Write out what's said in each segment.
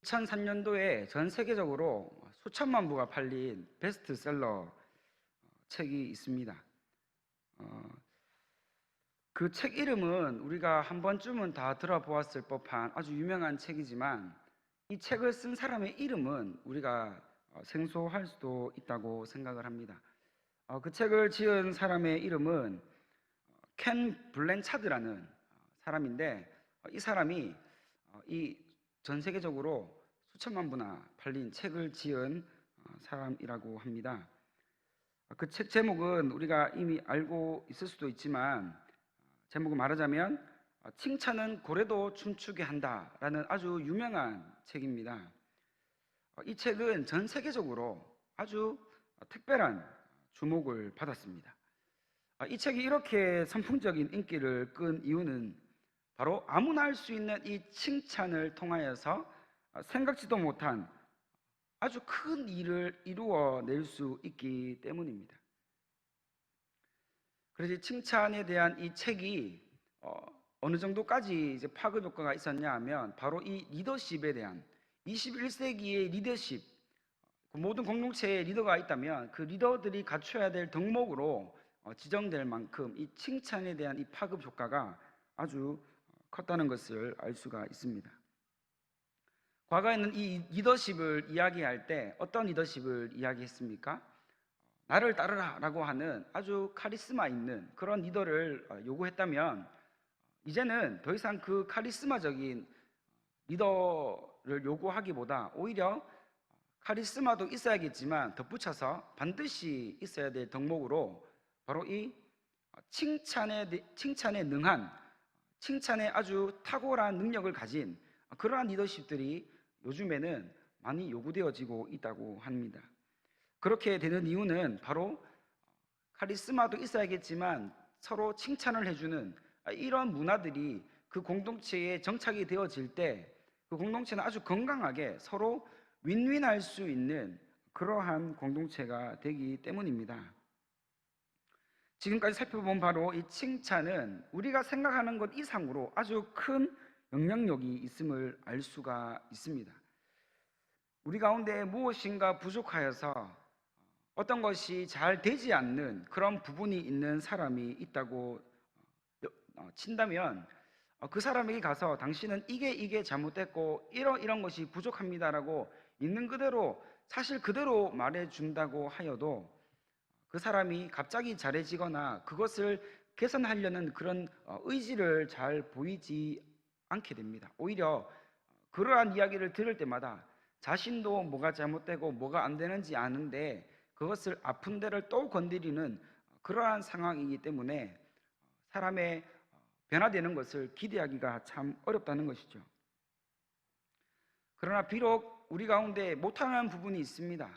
2003년도에 전 세계적으로 수천만 부가 팔린 베스트셀러 책이 있습니다. 그 책 이름은 우리가 한 번쯤은 다 들어보았을 법한 아주 유명한 책이지만, 이 책을 쓴 사람의 이름은 우리가 생소할 수도 있다고 생각을 합니다. 그 책을 지은 사람의 이름은 켄 블랜차드라는 사람인데, 이 사람이 이 전 세계적으로 수천만 부나 팔린 책을 지은 사람이라고 합니다. 그 책 제목은 우리가 이미 알고 있을 수도 있지만, 제목을 말하자면 칭찬은 고래도 춤추게 한다라는 아주 유명한 책입니다. 이 책은 전 세계적으로 아주 특별한 주목을 받았습니다. 이 책이 이렇게 선풍적인 인기를 끈 이유는 바로 아무나 할 수 있는 이 칭찬을 통하여서 생각지도 못한 아주 큰 일을 이루어낼 수 있기 때문입니다. 그래서 이 칭찬에 대한 이 책이 어느 정도까지 이제 파급 효과가 있었냐 하면, 바로 이 리더십에 대한 21세기의 리더십, 모든 공동체에 리더가 있다면 그 리더들이 갖춰야 될 덕목으로 지정될 만큼 이 칭찬에 대한 이 파급 효과가 아주 컸다는 것을 알 수가 있습니다. 과거에는 이 리더십을 이야기할 때 어떤 리더십을 이야기했습니까? 나를 따르라 라고 하는 아주 카리스마 있는 그런 리더를 요구했다면, 이제는 더 이상 그 카리스마적인 리더를 요구하기보다 오히려 카리스마도 있어야겠지만 덧붙여서 반드시 있어야 될 덕목으로 바로 이 칭찬에 능한, 칭찬에 아주 탁월한 능력을 가진 그러한 리더십들이 요즘에는 많이 요구되어지고 있다고 합니다. 그렇게 되는 이유는 바로 카리스마도 있어야겠지만 서로 칭찬을 해주는 이런 문화들이 그 공동체에 정착이 되어질 때 그 공동체는 아주 건강하게 서로 윈윈할 수 있는 그러한 공동체가 되기 때문입니다. 지금까지 살펴본 바로 이 칭찬은 우리가 생각하는 것 이상으로 아주 큰 영향력이 있음을 알 수가 있습니다. 우리 가운데 무엇인가 부족하여서 어떤 것이 잘 되지 않는 그런 부분이 있는 사람이 있다고 친다면, 그 사람에게 가서 당신은 이게 잘못됐고 이런 것이 부족합니다라고 있는 그대로, 사실 그대로 말해준다고 하여도 그 사람이 갑자기 잘해지거나 그것을 개선하려는 그런 의지를 잘 보이지 않게 됩니다. 오히려 그러한 이야기를 들을 때마다 자신도 뭐가 잘못되고 뭐가 안 되는지 아는데 그것을 아픈 데를 또 건드리는 그러한 상황이기 때문에 사람의 변화되는 것을 기대하기가 참 어렵다는 것이죠. 그러나 비록 우리 가운데 못하는 부분이 있습니다.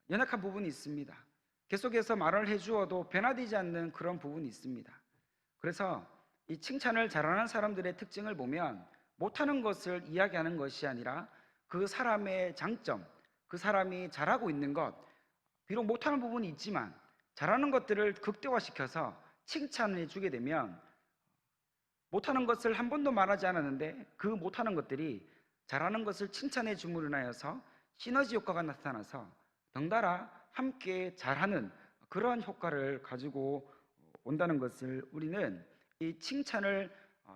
연약한 부분이 있습니다. 계속해서 말을 해주어도 변화되지 않는 그런 부분이 있습니다. 그래서 이 칭찬을 잘하는 사람들의 특징을 보면 못하는 것을 이야기하는 것이 아니라 그 사람의 장점, 그 사람이 잘하고 있는 것, 비록 못하는 부분이 있지만 잘하는 것들을 극대화시켜서 칭찬을 해주게 되면, 못하는 것을 한 번도 말하지 않았는데 그 못하는 것들이 잘하는 것을 칭찬해 줌으로 인하여서 시너지 효과가 나타나서 덩달아 함께 잘하는 그러한 효과를 가지고 온다는 것을 우리는 이 칭찬을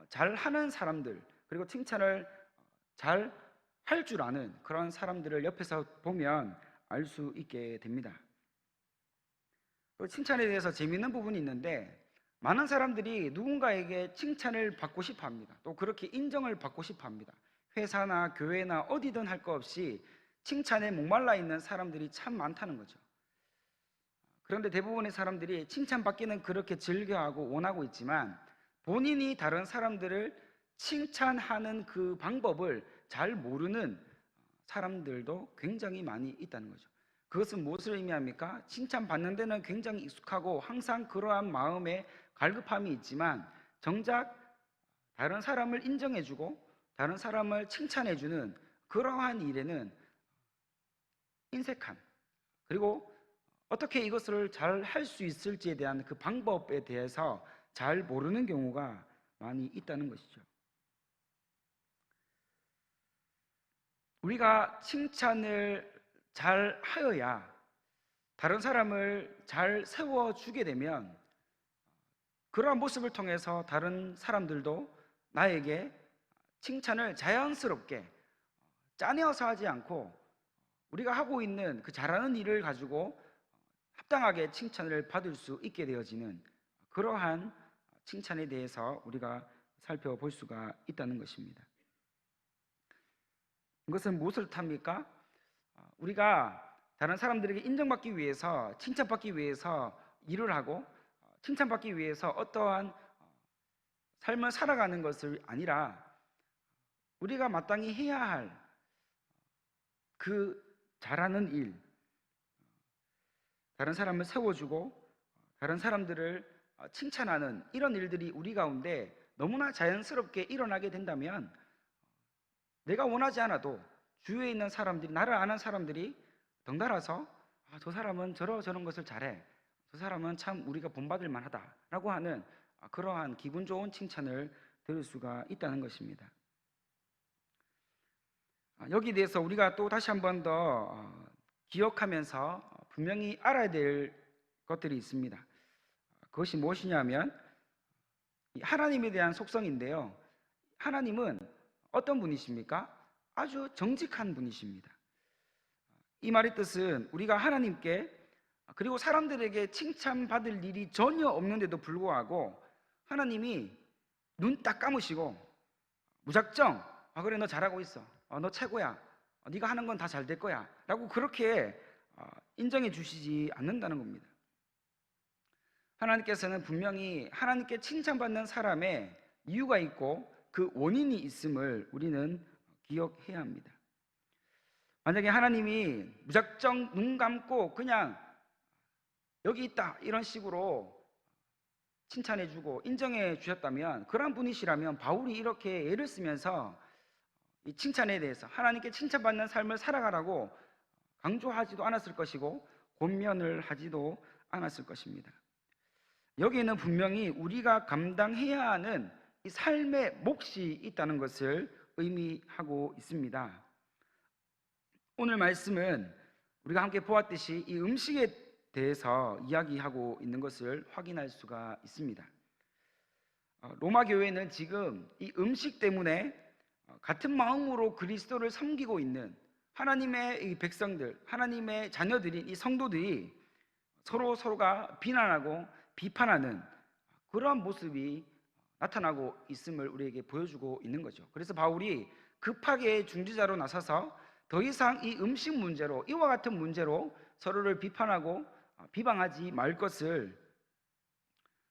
잘하는 사람들, 그리고 칭찬을 잘 할 줄 아는 그런 사람들을 옆에서 보면 알 수 있게 됩니다. 또 칭찬에 대해서 재미있는 부분이 있는데, 많은 사람들이 누군가에게 칭찬을 받고 싶어 합니다. 또 그렇게 인정을 받고 싶어 합니다. 회사나 교회나 어디든 할 거 없이 칭찬에 목말라 있는 사람들이 참 많다는 거죠. 그런데 대부분의 사람들이 칭찬받기는 그렇게 즐겨하고 원하고 있지만, 본인이 다른 사람들을 칭찬하는 그 방법을 잘 모르는 사람들도 굉장히 많이 있다는 거죠. 그것은 무엇을 의미합니까? 칭찬받는 데는 굉장히 익숙하고 항상 그러한 마음에 갈급함이 있지만, 정작 다른 사람을 인정해주고 다른 사람을 칭찬해주는 그러한 일에는 인색한, 그리고 어떻게 이것을 잘 할 수 있을지에 대한 그 방법에 대해서 잘 모르는 경우가 많이 있다는 것이죠. 우리가 칭찬을 잘 하여야 다른 사람을 잘 세워주게 되면 그러한 모습을 통해서 다른 사람들도 나에게 칭찬을 자연스럽게 짜내어서 하지 않고 우리가 하고 있는 그 잘하는 일을 가지고 합당하게 칭찬을 받을 수 있게 되어지는 그러한 칭찬에 대해서 우리가 살펴볼 수가 있다는 것입니다. 이것은 무엇을 뜻합니까? 우리가 다른 사람들에게 인정받기 위해서, 칭찬받기 위해서 일을 하고 칭찬받기 위해서 어떠한 삶을 살아가는 것이 아니라 우리가 마땅히 해야 할 그 잘하는 일, 다른 사람을 세워주고 다른 사람들을 칭찬하는 이런 일들이 우리 가운데 너무나 자연스럽게 일어나게 된다면 내가 원하지 않아도 주위에 있는 사람들이, 나를 아는 사람들이 덩달아서 저 사람은 저런 것을 잘해, 저 사람은 참 우리가 본받을 만하다 라고 하는 그러한 기분 좋은 칭찬을 들을 수가 있다는 것입니다. 여기에 대해서 우리가 또 다시 한 번 더 기억하면서 분명히 알아야 될 것들이 있습니다. 그것이 무엇이냐면 하나님에 대한 속성인데요. 하나님은 어떤 분이십니까? 아주 정직한 분이십니다. 이 말의 뜻은 우리가 하나님께 그리고 사람들에게 칭찬받을 일이 전혀 없는데도 불구하고 하나님이 눈 딱 감으시고 무작정 그래 너 잘하고 있어, 너 최고야, 네가 하는 건 다 잘 될 거야 라고 그렇게 인정해 주시지 않는다는 겁니다. 하나님께서는 분명히 하나님께 칭찬받는 사람의 이유가 있고 그 원인이 있음을 우리는 기억해야 합니다. 만약에 하나님이 무작정 눈 감고 그냥 여기 있다 이런 식으로 칭찬해 주고 인정해 주셨다면, 그런 분이시라면 바울이 이렇게 애를 쓰면서 이 칭찬에 대해서 하나님께 칭찬받는 삶을 살아가라고 강조하지도 않았을 것이고 권면을 하지도 않았을 것입니다. 여기에는 분명히 우리가 감당해야 하는 이 삶의 몫이 있다는 것을 의미하고 있습니다. 오늘 말씀은 우리가 함께 보았듯이 이 음식에 대해서 이야기하고 있는 것을 확인할 수가 있습니다. 로마 교회는 지금 이 음식 때문에 같은 마음으로 그리스도를 섬기고 있는 하나님의 이 백성들, 하나님의 자녀들인 이 성도들이 서로가 비난하고 비판하는 그러한 모습이 나타나고 있음을 우리에게 보여주고 있는 거죠. 그래서 바울이 급하게 중지자로 나서서 더 이상 이 음식 문제로, 이와 같은 문제로 서로를 비판하고 비방하지 말 것을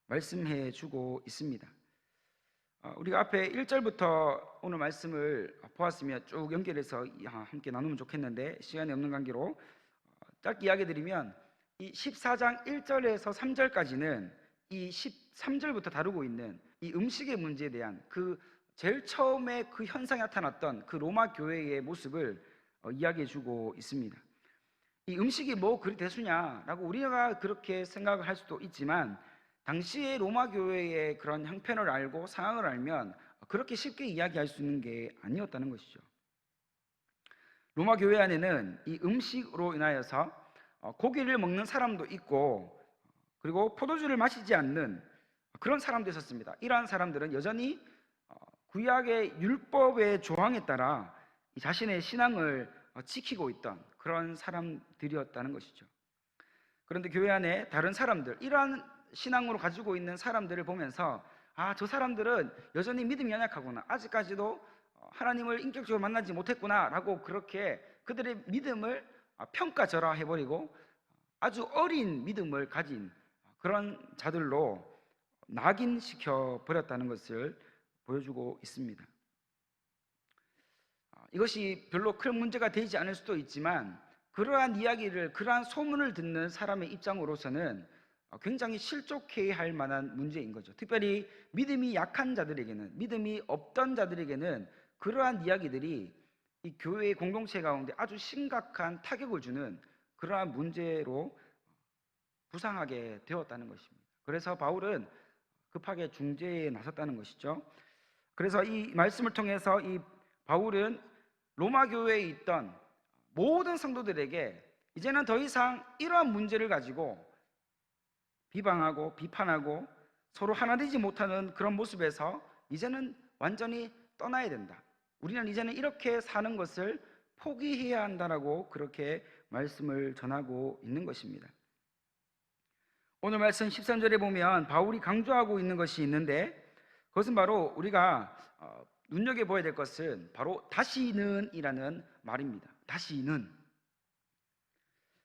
말씀해 주고 있습니다. 우리가 앞에 1절부터 오늘 말씀을 보았으면 쭉 연결해서 함께 나누면 좋겠는데 시간이 없는 관계로 짧게 이야기 드리면 이 14장 1절에서 3절까지는 이 13절부터 다루고 있는 이 음식의 문제에 대한 그 제일 처음에 그 현상이 나타났던 그 로마 교회의 모습을 이야기해 주고 있습니다. 이 음식이 뭐 그리 대수냐라고 우리가 그렇게 생각을 할 수도 있지만 당시의 로마 교회의 그런 형편을 알고 상황을 알면 그렇게 쉽게 이야기할 수 있는 게 아니었다는 것이죠. 로마 교회 안에는 이 음식으로 인하여서 고기를 먹는 사람도 있고 그리고 포도주를 마시지 않는 그런 사람도 있었습니다. 이러한 사람들은 여전히 구약의 율법의 조항에 따라 자신의 신앙을 지키고 있던 그런 사람들이었다는 것이죠. 그런데 교회 안에 다른 사람들, 이러한 신앙으로 가지고 있는 사람들을 보면서 저 사람들은 여전히 믿음이 연약하구나, 아직까지도 하나님을 인격적으로 만나지 못했구나 라고 그렇게 그들의 믿음을 평가절하해버리고 아주 어린 믿음을 가진 그런 자들로 낙인시켜 버렸다는 것을 보여주고 있습니다. 이것이 별로 큰 문제가 되지 않을 수도 있지만 그러한 이야기를, 그러한 소문을 듣는 사람의 입장으로서는 굉장히 실족해야 할 만한 문제인 거죠. 특별히 믿음이 약한 자들에게는, 믿음이 없던 자들에게는 그러한 이야기들이 이 교회의 공동체 가운데 아주 심각한 타격을 주는 그러한 문제로 부상하게 되었다는 것입니다. 그래서 바울은 급하게 중재에 나섰다는 것이죠. 그래서 이 말씀을 통해서 이 바울은 로마 교회에 있던 모든 성도들에게 이제는 더 이상 이러한 문제를 가지고 비방하고 비판하고 서로 하나 되지 못하는 그런 모습에서 이제는 완전히 떠나야 된다. 우리는 이제는 이렇게 사는 것을 포기해야 한다라고 그렇게 말씀을 전하고 있는 것입니다. 오늘 말씀 13절에 보면 바울이 강조하고 있는 것이 있는데, 그것은 바로 우리가 눈여겨봐야 될 것은 바로 다시는 이라는 말입니다. 다시는.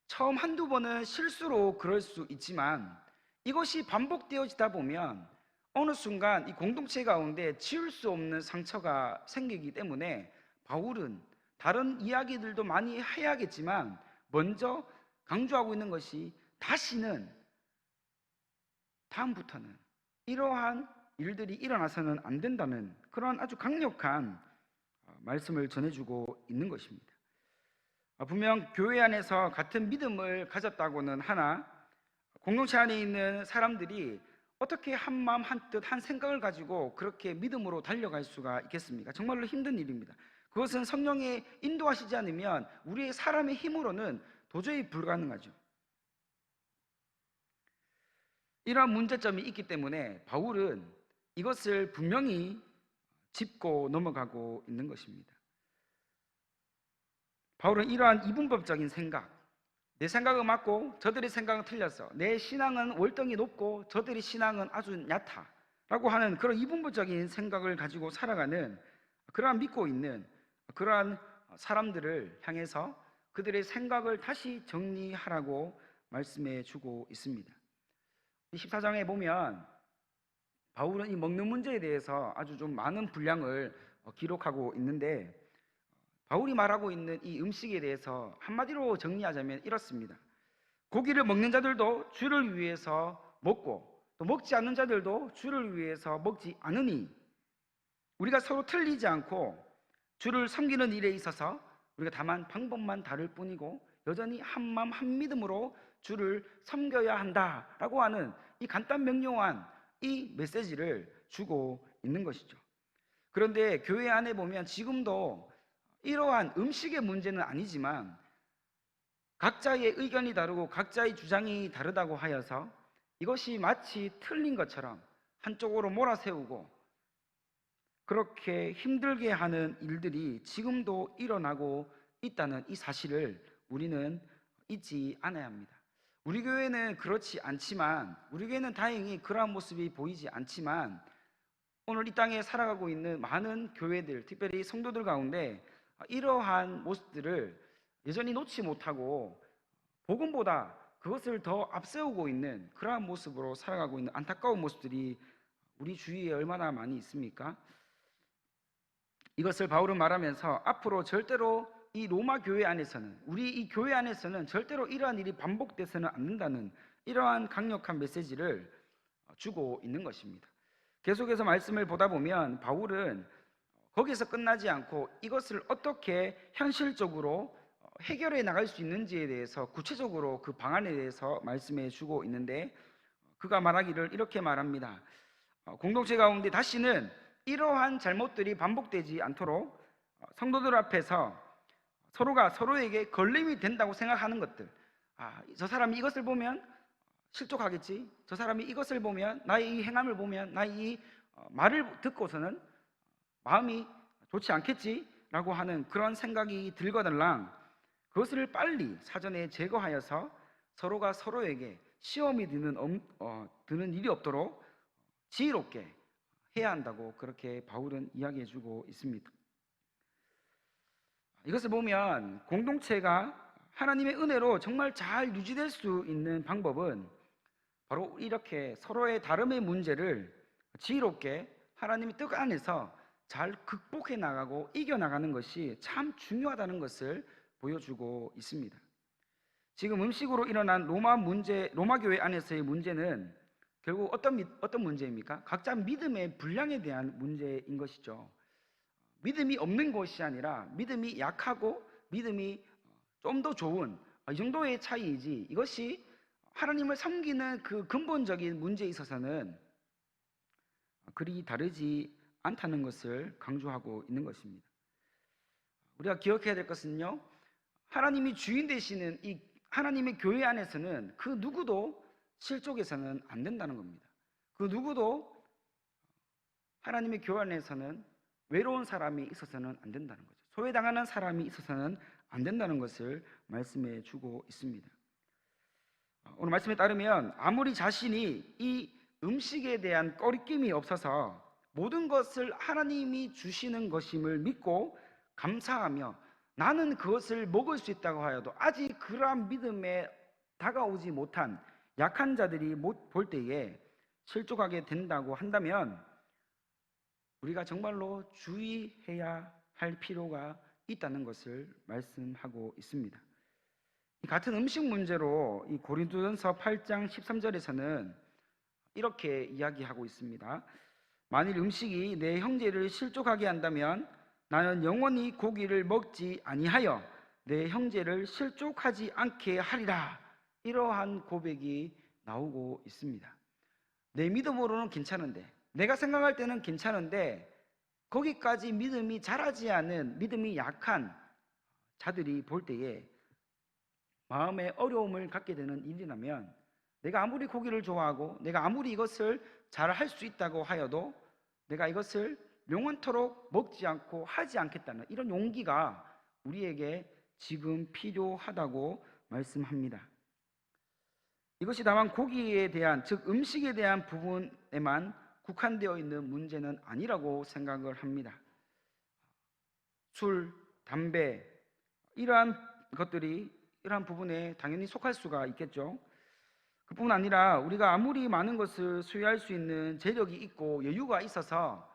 처음 한두 번은 실수로 그럴 수 있지만 이것이 반복되어지다 보면 어느 순간 이 공동체 가운데 지울 수 없는 상처가 생기기 때문에 바울은 다른 이야기들도 많이 해야겠지만 먼저 강조하고 있는 것이 다시는, 다음부터는 이러한 일들이 일어나서는 안 된다는 그런 아주 강력한 말씀을 전해주고 있는 것입니다. 분명 교회 안에서 같은 믿음을 가졌다고는 하나 공동체 안에 있는 사람들이 어떻게 한 마음 한뜻 한 생각을 가지고 그렇게 믿음으로 달려갈 수가 있겠습니까? 정말로 힘든 일입니다. 그것은 성령의 인도하시지 않으면 우리의 사람의 힘으로는 도저히 불가능하죠. 이러한 문제점이 있기 때문에 바울은 이것을 분명히 짚고 넘어가고 있는 것입니다. 바울은 이러한 이분법적인 생각, 내 생각은 맞고 저들의 생각은 틀렸어, 내 신앙은 월등히 높고 저들의 신앙은 아주 얕아 라고 하는 그런 이분법적인 생각을 가지고 살아가는, 그러한 믿고 있는 그러한 사람들을 향해서 그들의 생각을 다시 정리하라고 말씀해 주고 있습니다. 14장에 보면 바울은 이 먹는 문제에 대해서 아주 좀 많은 분량을 기록하고 있는데, 바울이 말하고 있는 이 음식에 대해서 한마디로 정리하자면 이렇습니다. 고기를 먹는 자들도 주를 위해서 먹고 또 먹지 않는 자들도 주를 위해서 먹지 않으니 우리가 서로 틀리지 않고 주를 섬기는 일에 있어서 우리가 다만 방법만 다를 뿐이고 여전히 한마음 한믿음으로 주를 섬겨야 한다라고 하는 이 간단 명료한 이 메시지를 주고 있는 것이죠. 그런데 교회 안에 보면 지금도 이러한 음식의 문제는 아니지만 각자의 의견이 다르고 각자의 주장이 다르다고 하여서 이것이 마치 틀린 것처럼 한쪽으로 몰아세우고 그렇게 힘들게 하는 일들이 지금도 일어나고 있다는 이 사실을 우리는 잊지 않아야 합니다. 우리 교회는 그렇지 않지만, 우리 교회는 다행히 그러한 모습이 보이지 않지만 오늘 이 땅에 살아가고 있는 많은 교회들, 특별히 성도들 가운데 이러한 모습들을 여전히 놓지 못하고 복음보다 그것을 더 앞세우고 있는 그러한 모습으로 살아가고 있는 안타까운 모습들이 우리 주위에 얼마나 많이 있습니까? 이것을 바울은 말하면서 앞으로 절대로 이 로마 교회 안에서는, 우리 이 교회 안에서는 절대로 이러한 일이 반복돼서는 안 된다는 이러한 강력한 메시지를 주고 있는 것입니다. 계속해서 말씀을 보다 보면 바울은 거기서 끝나지 않고 이것을 어떻게 현실적으로 해결해 나갈 수 있는지에 대해서 구체적으로 그 방안에 대해서 말씀해 주고 있는데, 그가 말하기를 이렇게 말합니다. 공동체 가운데 다시는 이러한 잘못들이 반복되지 않도록 성도들 앞에서 서로가 서로에게 걸림이 된다고 생각하는 것들, 저 사람이 이것을 보면 실족하겠지, 저 사람이 이것을 보면, 나의 이 행함을 보면, 나의 이 말을 듣고서는 마음이 좋지 않겠지라고 하는 그런 생각이 들거들랑 그것을 빨리 사전에 제거하여서 서로가 서로에게 시험이 드는 일이 없도록 지혜롭게 해야 한다고 그렇게 바울은 이야기해주고 있습니다. 이것을 보면 공동체가 하나님의 은혜로 정말 잘 유지될 수 있는 방법은 바로 이렇게 서로의 다름의 문제를 지혜롭게 하나님의 뜻 안에서 잘 극복해 나가고 이겨나가는 것이 참 중요하다는 것을 보여주고 있습니다. 지금 음식으로 일어난 로마 교회 안에서의 문제는 결국 어떤 문제입니까? 각자 믿음의 분량에 대한 문제인 것이죠. 믿음이 없는 것이 아니라 믿음이 약하고 믿음이 좀 더 좋은 이 정도의 차이이지, 이것이 하나님을 섬기는 그 근본적인 문제에 있어서는 그리 다르지 않다는 것을 강조하고 있는 것입니다. 우리가 기억해야 될 것은요, 하나님이 주인 되시는 이 하나님의 교회 안에서는 그 누구도 실족해서는 안 된다는 겁니다. 그 누구도 하나님의 교회 안에서는 외로운 사람이 있어서는 안 된다는 거죠. 소외당하는 사람이 있어서는 안 된다는 것을 말씀해 주고 있습니다. 오늘 말씀에 따르면 아무리 자신이 이 음식에 대한 꺼리낌이 없어서 모든 것을 하나님이 주시는 것임을 믿고 감사하며 나는 그것을 먹을 수 있다고 하여도 아직 그러한 믿음에 다가오지 못한 약한 자들이 못 볼 때에 실족하게 된다고 한다면 우리가 정말로 주의해야 할 필요가 있다는 것을 말씀하고 있습니다. 같은 음식 문제로 이 고린도전서 8장 13절에서는 이렇게 이야기하고 있습니다. 만일 음식이 내 형제를 실족하게 한다면 나는 영원히 고기를 먹지 아니하여 내 형제를 실족하지 않게 하리라. 이러한 고백이 나오고 있습니다. 내 믿음으로는 괜찮은데, 내가 생각할 때는 괜찮은데 거기까지 믿음이 자라지 않은, 믿음이 약한 자들이 볼 때에 마음에 어려움을 갖게 되는 일이라면, 내가 아무리 고기를 좋아하고 내가 아무리 이것을 잘 할 수 있다고 하여도 내가 이것을 영원토록 먹지 않고 하지 않겠다는 이런 용기가 우리에게 지금 필요하다고 말씀합니다. 이것이 다만 고기에 대한, 즉 음식에 대한 부분에만 국한되어 있는 문제는 아니라고 생각을 합니다. 술, 담배, 이러한 것들이 이러한 부분에 당연히 속할 수가 있겠죠. 그뿐 아니라 우리가 아무리 많은 것을 소유할 수 있는 재력이 있고 여유가 있어서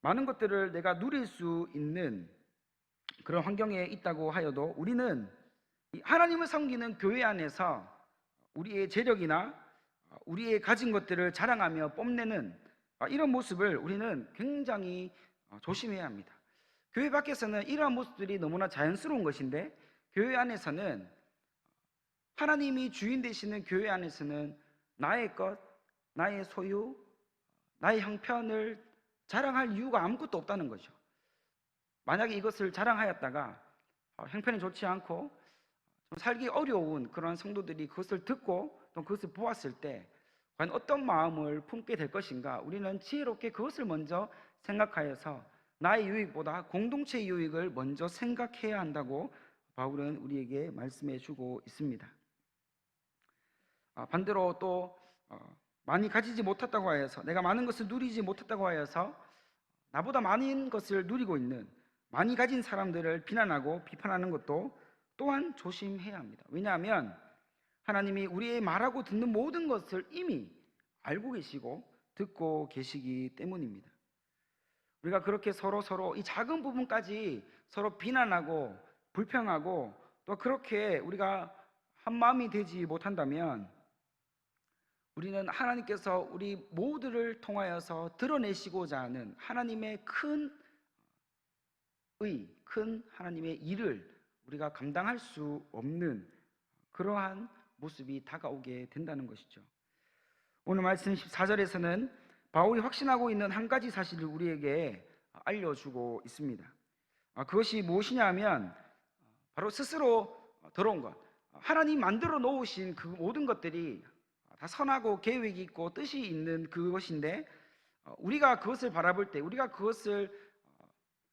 많은 것들을 내가 누릴 수 있는 그런 환경에 있다고 하여도 우리는 하나님을 섬기는 교회 안에서 우리의 재력이나 우리의 가진 것들을 자랑하며 뽐내는 이런 모습을 우리는 굉장히 조심해야 합니다. 교회 밖에서는 이러한 모습들이 너무나 자연스러운 것인데, 교회 안에서는, 하나님이 주인 되시는 교회 안에서는 나의 것, 나의 소유, 나의 형편을 자랑할 이유가 아무것도 없다는 거죠. 만약에 이것을 자랑하였다가 형편이 좋지 않고 좀 살기 어려운 그런 성도들이 그것을 듣고 또 그것을 보았을 때 과연 어떤 마음을 품게 될 것인가, 우리는 지혜롭게 그것을 먼저 생각하여서 나의 유익보다 공동체의 유익을 먼저 생각해야 한다고 바울은 우리에게 말씀해 주고 있습니다. 반대로 또 많이 가지지 못했다고 하여서, 내가 많은 것을 누리지 못했다고 하여서 나보다 많은 것을 누리고 있는, 많이 가진 사람들을 비난하고 비판하는 것도 또한 조심해야 합니다. 왜냐하면 하나님이 우리의 말하고 듣는 모든 것을 이미 알고 계시고 듣고 계시기 때문입니다. 우리가 그렇게 서로 이 작은 부분까지 서로 비난하고 불평하고 또 그렇게 우리가 한 마음이 되지 못한다면 우리는 하나님께서 우리 모두를 통하여서 드러내시고자 하는 하나님의 큰 하나님의 일을 우리가 감당할 수 없는 그러한 모습이 다가오게 된다는 것이죠. 오늘 말씀 14절에서는 바울이 확신하고 있는 한 가지 사실을 우리에게 알려주고 있습니다. 그것이 무엇이냐 하면 바로 스스로 더러운 것, 하나님 만들어 놓으신 그 모든 것들이 다 선하고 계획이 있고 뜻이 있는 그것인데, 우리가 그것을 바라볼 때, 우리가 그것을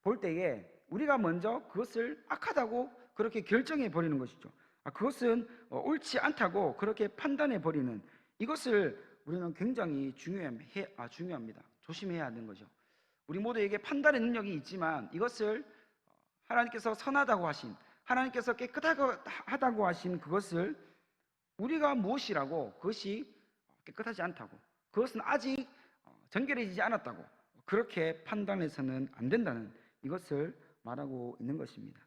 볼 때에 우리가 먼저 그것을 악하다고 그렇게 결정해 버리는 것이죠. 그것은 옳지 않다고 그렇게 판단해 버리는, 이것을 우리는 굉장히 중요합니다. 조심해야 하는 거죠. 우리 모두에게 판단의 능력이 있지만 이것을 하나님께서 선하다고 하신, 하나님께서 깨끗하다고 하신 그것을 우리가 무엇이라고, 그것이 깨끗하지 않다고, 그것은 아직 정결해지지 않았다고 그렇게 판단해서는 안 된다는, 이것을 말하고 있는 것입니다.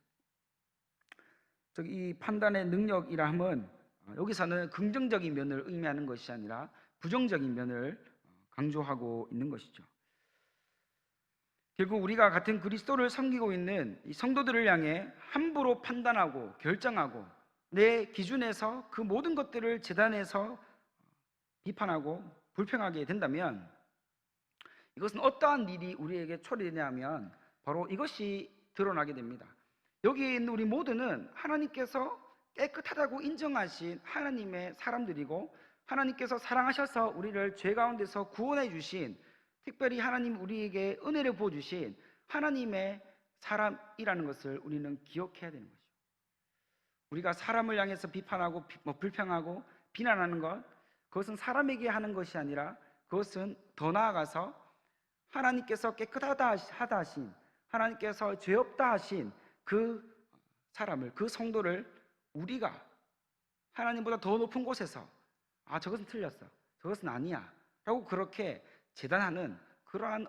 즉, 이 판단의 능력이라 함은 여기서는 긍정적인 면을 의미하는 것이 아니라 부정적인 면을 강조하고 있는 것이죠. 결국 우리가 같은 그리스도를 섬기고 있는 이 성도들을 향해 함부로 판단하고 결정하고 내 기준에서 그 모든 것들을 재단해서 비판하고 불평하게 된다면 이것은 어떠한 일이 우리에게 초래되냐 하면 바로 이것이 드러나게 됩니다. 여기 있는 우리 모두는 하나님께서 깨끗하다고 인정하신 하나님의 사람들이고, 하나님께서 사랑하셔서 우리를 죄 가운데서 구원해 주신, 특별히 하나님 우리에게 은혜를 부어주신 하나님의 사람이라는 것을 우리는 기억해야 되는 거죠. 우리가 사람을 향해서 비판하고 불평하고 비난하는 것, 그것은 사람에게 하는 것이 아니라 그것은 더 나아가서 하나님께서 깨끗하다 하신, 하나님께서 죄 없다 하신 그 사람을, 그 성도를 우리가 하나님보다 더 높은 곳에서 저것은 틀렸어, 저것은 아니야 라고 그렇게 재단하는 그러한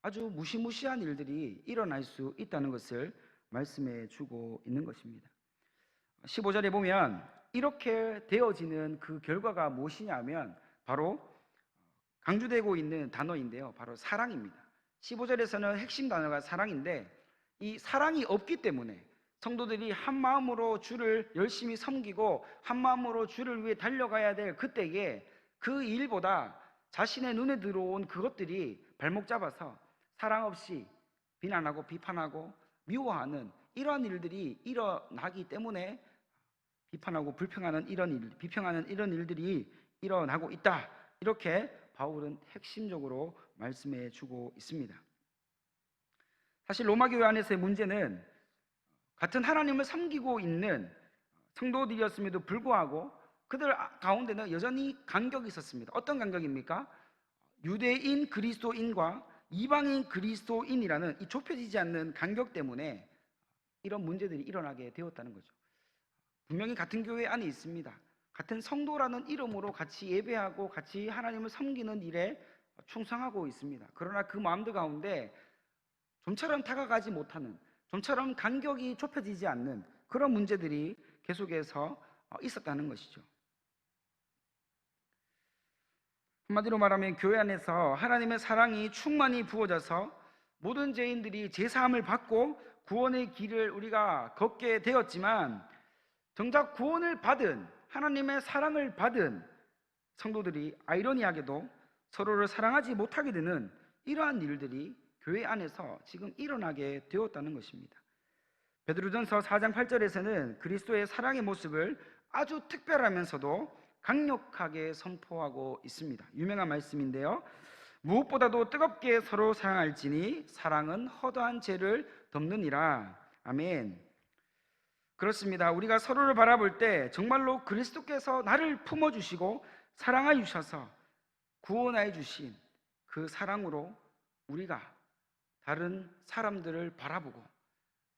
아주 무시무시한 일들이 일어날 수 있다는 것을 말씀해 주고 있는 것입니다. 15절에 보면 이렇게 되어지는 그 결과가 무엇이냐면 바로 강조되고 있는 단어인데요, 바로 사랑입니다. 15절에서는 핵심 단어가 사랑인데, 이 사랑이 없기 때문에 성도들이 한 마음으로 주를 열심히 섬기고 한 마음으로 주를 위해 달려가야 될 그때에 그 일보다 자신의 눈에 들어온 그것들이 발목 잡아서 사랑 없이 비난하고 비판하고 미워하는 이러한 일들이 일어나기 때문에 비판하고 비평하는 이런 일들이 일어나고 있다, 이렇게 바울은 핵심적으로 말씀해 주고 있습니다. 사실 로마 교회 안에서의 문제는 같은 하나님을 섬기고 있는 성도들이었음에도 불구하고 그들 가운데는 여전히 간격이 있었습니다. 어떤 간격입니까? 유대인 그리스도인과 이방인 그리스도인이라는 이 좁혀지지 않는 간격 때문에 이런 문제들이 일어나게 되었다는 거죠. 분명히 같은 교회 안에 있습니다. 같은 성도라는 이름으로 같이 예배하고 같이 하나님을 섬기는 일에 충성하고 있습니다. 그러나 그 마음들 가운데 좀처럼 다가가지 못하는, 좀처럼 간격이 좁혀지지 않는 그런 문제들이 계속해서 있었다는 것이죠. 한마디로 말하면 교회 안에서 하나님의 사랑이 충만히 부어져서 모든 죄인들이 제사함을 받고 구원의 길을 우리가 걷게 되었지만, 정작 구원을 받은, 하나님의 사랑을 받은 성도들이 아이러니하게도 서로를 사랑하지 못하게 되는 이러한 일들이 교회 안에서 지금 일어나게 되었다는 것입니다. 베드로전서 4장 8절에서는 그리스도의 사랑의 모습을 아주 특별하면서도 강력하게 선포하고 있습니다. 유명한 말씀인데요, 무엇보다도 뜨겁게 서로 사랑할지니 사랑은 허다한 죄를 덮느니라. 아멘. 그렇습니다. 우리가 서로를 바라볼 때 정말로 그리스도께서 나를 품어주시고 사랑하여 주셔서 구원하여 주신 그 사랑으로 우리가 다른 사람들을 바라보고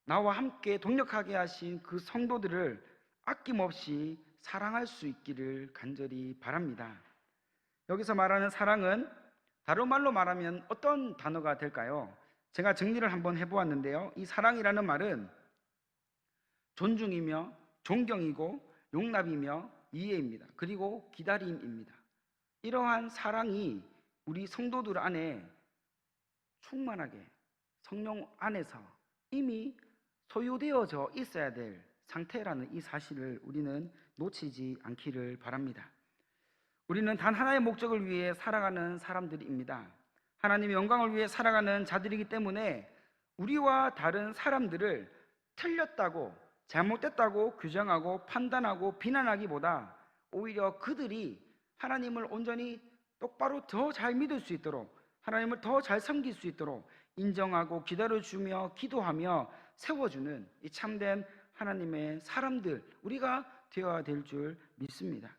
나와 함께 동력하게 하신 그 성도들을 아낌없이 사랑할 수 있기를 간절히 바랍니다. 여기서 말하는 사랑은 다른 말로 말하면 어떤 단어가 될까요? 제가 정리를 한번 해보았는데요, 이 사랑이라는 말은 존중이며 존경이고 용납이며 이해입니다. 그리고 기다림입니다. 이러한 사랑이 우리 성도들 안에 충만하게 성령 안에서 이미 소유되어져 있어야 될 상태라는 이 사실을 우리는 놓치지 않기를 바랍니다. 우리는 단 하나의 목적을 위해 살아가는 사람들입니다. 하나님의 영광을 위해 살아가는 자들이기 때문에 우리와 다른 사람들을 틀렸다고, 잘못됐다고 규정하고 판단하고 비난하기보다 오히려 그들이 하나님을 온전히 똑바로 더 잘 믿을 수 있도록, 하나님을 더 잘 섬길 수 있도록 인정하고 기다려주며 기도하며 세워주는 이 참된 하나님의 사람들, 우리가 되어야 될 줄 믿습니다.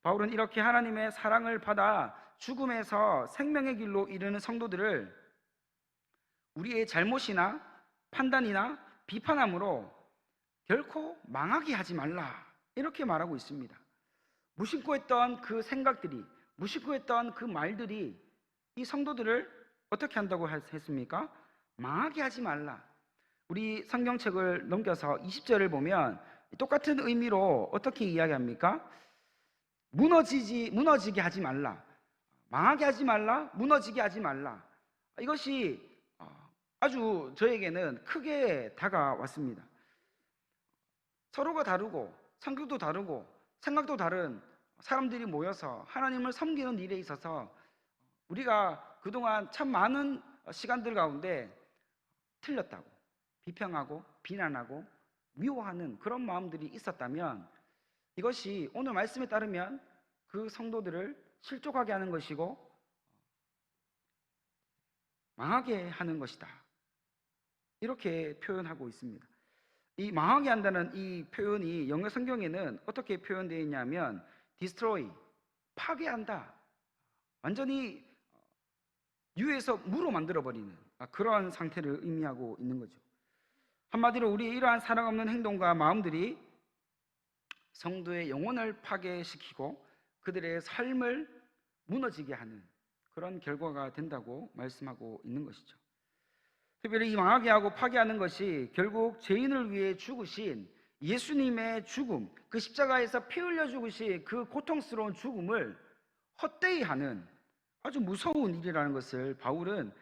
바울은 이렇게 하나님의 사랑을 받아 죽음에서 생명의 길로 이르는 성도들을 우리의 잘못이나 판단이나 비판함으로 결코 망하게 하지 말라, 이렇게 말하고 있습니다. 무심코 했던 그 생각들이, 무심코 했던 그 말들이 이 성도들을 어떻게 한다고 했습니까? 망하게 하지 말라. 우리 성경책을 넘겨서 20절을 보면 똑같은 의미로 어떻게 이야기합니까? 무너지게 하지 말라, 망하게 하지 말라, 무너지게 하지 말라. 이것이 아주 저에게는 크게 다가왔습니다. 서로가 다르고 성격도 다르고 생각도 다른 사람들이 모여서 하나님을 섬기는 일에 있어서 우리가 그동안 참 많은 시간들 가운데 틀렸다고 비평하고 비난하고 미워하는 그런 마음들이 있었다면 이것이 오늘 말씀에 따르면 그 성도들을 실족하게 하는 것이고 망하게 하는 것이다. 이렇게 표현하고 있습니다. 이 망하게 한다는 이 표현이 영어 성경에는 어떻게 표현되어 있냐면 destroy, 파괴한다. 완전히 유에서 무로 만들어버리는 그러한 상태를 의미하고 있는 거죠. 한마디로 우리의 이러한 사랑 없는 행동과 마음들이 성도의 영혼을 파괴시키고 그들의 삶을 무너지게 하는 그런 결과가 된다고 말씀하고 있는 것이죠. 특별히 이 망하게 하고 파괴하는 것이 결국 죄인을 위해 죽으신 예수님의 죽음, 그 십자가에서 피 흘려 죽으신 그 고통스러운 죽음을 헛되이 하는 아주 무서운 일이라는 것을 바울은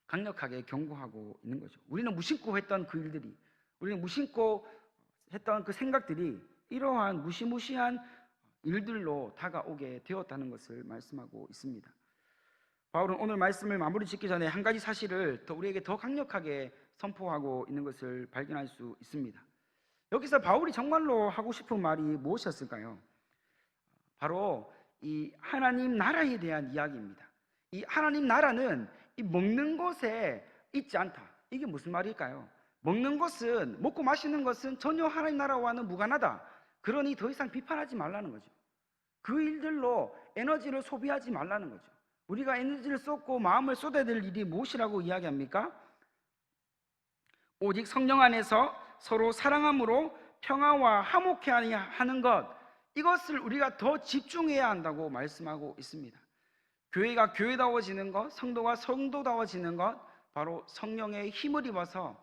강력하게 경고하고 있는 거죠. 우리는 무심코 했던 그 일들이, 우리는 무심코 했던 그 생각들이 이러한 무시무시한 일들로 다가오게 되었다는 것을 말씀하고 있습니다. 바울은 오늘 말씀을 마무리 짓기 전에 한 가지 사실을 우리에게 더 강력하게 선포하고 있는 것을 발견할 수 있습니다. 여기서 바울이 정말로 하고 싶은 말이 무엇이었을까요? 바로 이 하나님 나라에 대한 이야기입니다. 이 하나님 나라는 이 먹는 것에 있지 않다. 이게 무슨 말일까요? 먹는 것은, 먹고 마시는 것은 전혀 하나님 나라와는 무관하다. 그러니 더 이상 비판하지 말라는 거죠. 그 일들로 에너지를 소비하지 말라는 거죠. 우리가 에너지를 쏟고 마음을 쏟아야 될 일이 무엇이라고 이야기합니까? 오직 성령 안에서 서로 사랑함으로 평화와 화목해 하는 것, 이것을 우리가 더 집중해야 한다고 말씀하고 있습니다. 교회가 교회다워지는 것, 성도가 성도다워지는 것, 바로 성령의 힘을 입어서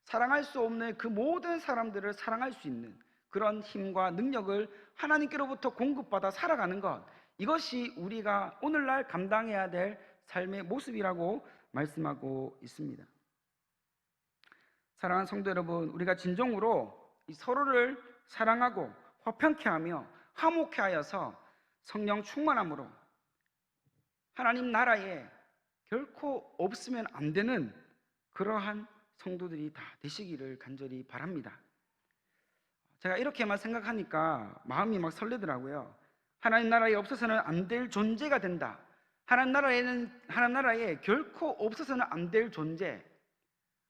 사랑할 수 없는 그 모든 사람들을 사랑할 수 있는 그런 힘과 능력을 하나님께로부터 공급받아 살아가는 것, 이것이 우리가 오늘날 감당해야 될 삶의 모습이라고 말씀하고 있습니다. 사랑하는 성도 여러분, 우리가 진정으로 서로를 사랑하고 화평케 하며 화목케 하여서 성령 충만함으로 하나님 나라에 결코 없으면 안 되는 그러한 성도들이 다 되시기를 간절히 바랍니다. 제가 이렇게만 생각하니까 마음이 막 설레더라고요. 하나님 나라에 없어서는 안 될 존재가 된다. 하나님 나라에 결코 없어서는 안 될 존재,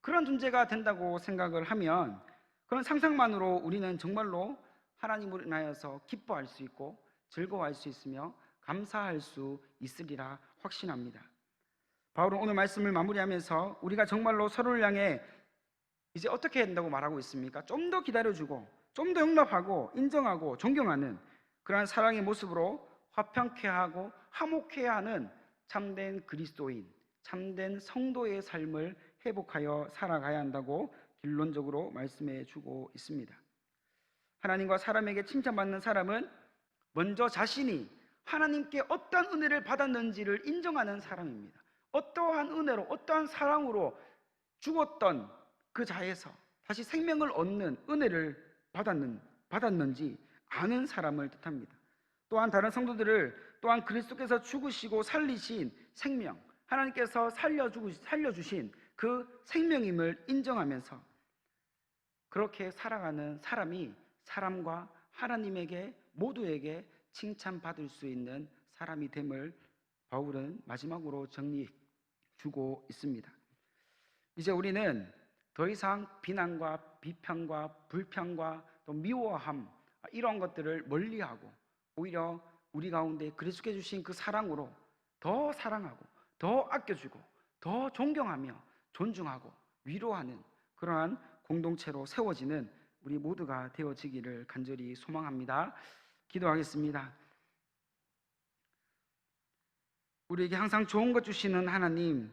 그런 존재가 된다고 생각을 하면 그런 상상만으로 우리는 정말로 하나님을 인하여서 기뻐할 수 있고 즐거워할 수 있으며 감사할 수 있으리라 확신합니다. 바울은 오늘 말씀을 마무리하면서 우리가 정말로 서로를 향해 이제 어떻게 된다고 말하고 있습니까? 좀 더 기다려주고 좀 더 용납하고 인정하고 존경하는 그러한 사랑의 모습으로 화평케 하고 화목케 하는 참된 그리스도인, 참된 성도의 삶을 회복하여 살아가야 한다고 결론적으로 말씀해 주고 있습니다. 하나님과 사람에게 칭찬받는 사람은 먼저 자신이 하나님께 어떠한 은혜를 받았는지를 인정하는 사람입니다. 어떠한 은혜로, 어떠한 사랑으로 죽었던 그 자에서 다시 생명을 얻는 은혜를 받았는지 아는 사람을 뜻합니다. 또한 다른 성도들을 또한 그리스도께서 죽으시고 살리신 생명, 하나님께서 살려주신 그 생명임을 인정하면서 그렇게 살아가는 사람이 사람과 하나님에게 모두에게 칭찬받을 수 있는 사람이 됨을 바울은 마지막으로 정리해 주고 있습니다. 이제 우리는 더 이상 비난과 비평과 불평과 또 미워함 이런 것들을 멀리하고 오히려 우리 가운데 그리스도께 주신 그 사랑으로 더 사랑하고 더 아껴주고 더 존경하며 존중하고 위로하는 그러한 공동체로 세워지는 우리 모두가 되어지기를 간절히 소망합니다. 기도하겠습니다. 우리에게 항상 좋은 것 주시는 하나님,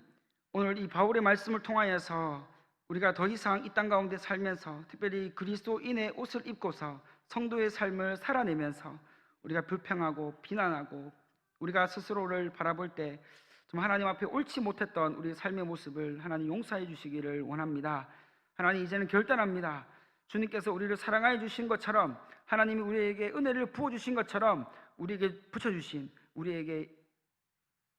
오늘 이 바울의 말씀을 통하여서 우리가 더 이상 이 땅 가운데 살면서 특별히 그리스도인의 옷을 입고서 성도의 삶을 살아내면서 우리가 불평하고 비난하고 우리가 스스로를 바라볼 때 좀 하나님 앞에 옳지 못했던 우리의 삶의 모습을 하나님 용서해 주시기를 원합니다. 하나님, 이제는 결단합니다. 주님께서 우리를 사랑하여 주신 것처럼, 하나님이 우리에게 은혜를 부어주신 것처럼 우리에게 붙여주신, 우리에게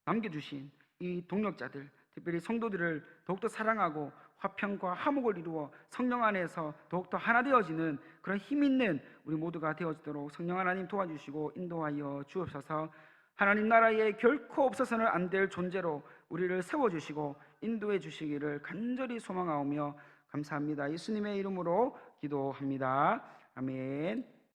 남겨주신 이 동력자들 특별히 성도들을 더욱더 사랑하고 화평과 화목을 이루어 성령 안에서 더욱더 하나 되어지는 그런 힘 있는 우리 모두가 되어지도록 성령 하나님 도와주시고 인도하여 주옵소서. 하나님 나라에 결코 없어서는 안 될 존재로 우리를 세워주시고 인도해 주시기를 간절히 소망하오며 감사합니다. 예수님의 이름으로 기도합니다. 아멘.